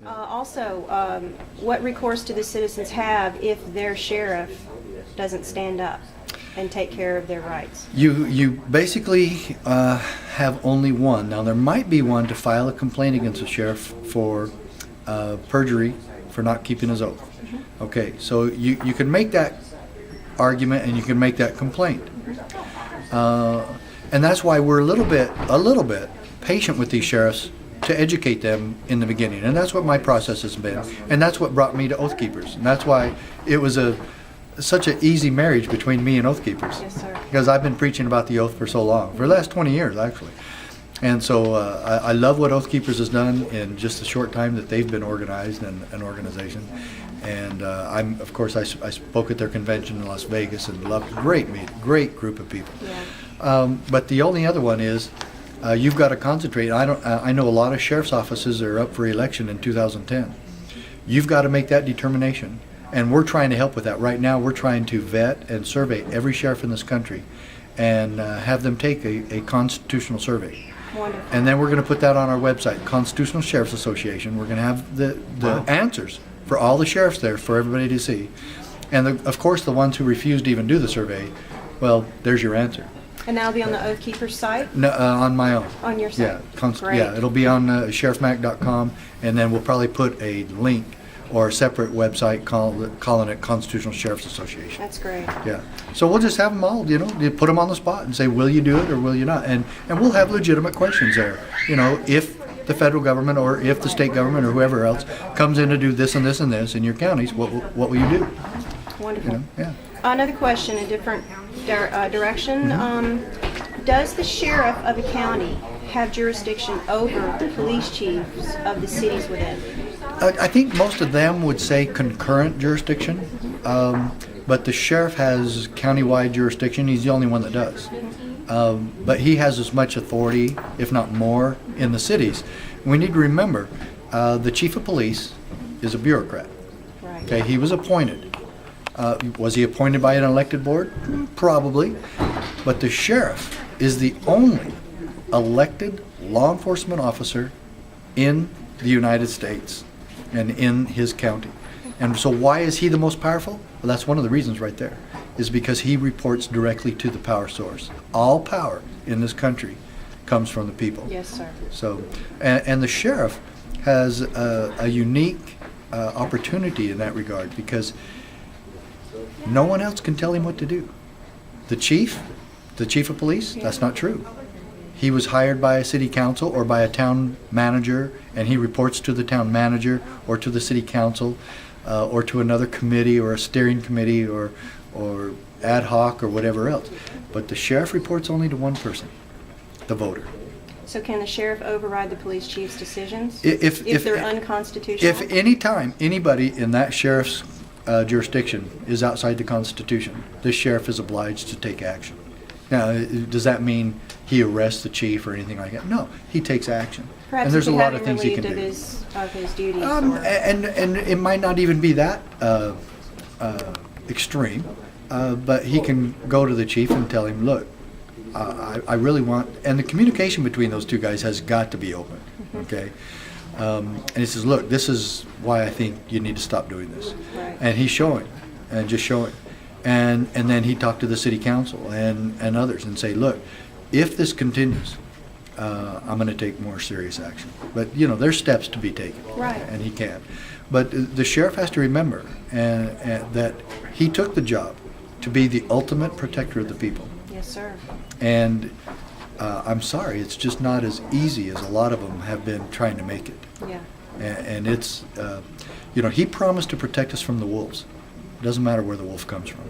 Also, what recourse do the citizens have if their sheriff doesn't stand up and take care of their rights? You basically have only one. Now, there might be one to file a complaint against the sheriff for perjury for not keeping his oath. Okay, so you can make that argument and you can make that complaint. And that's why we're a little bit patient with these sheriffs to educate them in the beginning. And that's what my process has been. And that's what brought me to Oath Keepers. And that's why it was such an easy marriage between me and Oath Keepers. Yes, sir. Because I've been preaching about the oath for so long, for the last 20 years actually. And so I love what Oath Keepers has done in just the short time that they've been organized and an organization. And of course, I spoke at their convention in Las Vegas and loved great meeting, great group of people. Yeah. But the only other one is you've got to concentrate. I know a lot of sheriff's offices are up for election in 2010. You've got to make that determination. And we're trying to help with that. Right now, we're trying to vet and survey every sheriff in this country and have them take a constitutional survey. Wonderful. And then we're going to put that on our website, Constitutional Sheriff's Association. We're going to have the answers for all the sheriffs there for everybody to see. And of course, the ones who refuse to even do the survey, well, there's your answer. And that'll be on the Oath Keepers site? No, on my own. On your site? Great. Yeah, it'll be on sheriffmack.com, and then we'll probably put a link or a separate website calling it Constitutional Sheriff's Association. That's great. Yeah. So we'll just have them all, you put them on the spot and say, will you do it or will you not? And we'll have legitimate questions there. If the federal government or if the state government or whoever else comes in to do this and this and this in your counties, what will you do? Wonderful. Yeah. Another question, a different direction. Does the sheriff of a county have jurisdiction over the police chiefs of the cities within? I think most of them would say concurrent jurisdiction, but the sheriff has countywide jurisdiction. He's the only one that does. But he has as much authority, if not more, in the cities. We need to remember, the chief of police is a bureaucrat. Right. Okay, he was appointed. Was he appointed by an elected board? Probably. But the sheriff is the only elected law enforcement officer in the United States and in his county. And so why is he the most powerful? Well, that's one of the reasons right there, is because he reports directly to the power source. All power in this country comes from the people. Yes, sir. So, and the sheriff has a unique opportunity in that regard because no one else can tell him what to do. The chief of police, that's not true. He was hired by a city council or by a town manager, and he reports to the town manager or to the city council or to another committee or a steering committee or ad hoc or whatever else. But the sheriff reports only to one person, the voter. So can the sheriff override the police chief's decisions If they're unconstitutional? If any time anybody in that sheriff's jurisdiction is outside the Constitution, this sheriff is obliged to take action. Now, does that mean he arrests the chief or anything like that? No, he takes action. Perhaps and there's a he lot could of have things him he can relieved do. of his duties. And it might not even be that extreme, but he can go to the chief and tell him, look, I really want, and the communication between those two guys has got to be open, okay? And he says, look, this is why I think you need to stop doing this. Right. And he's showing, and just showing. And then he talked to the city council and others and say, look, if this continues, I'm going to take more serious action. But, there's steps to be taken. Right. And he can. But the sheriff has to remember and that he took the job to be the ultimate protector of the people. Yes, sir. And I'm sorry, it's just not as easy as a lot of them have been trying to make it. Yeah. And it's, he promised to protect us from the wolves. It doesn't matter where the wolf comes from.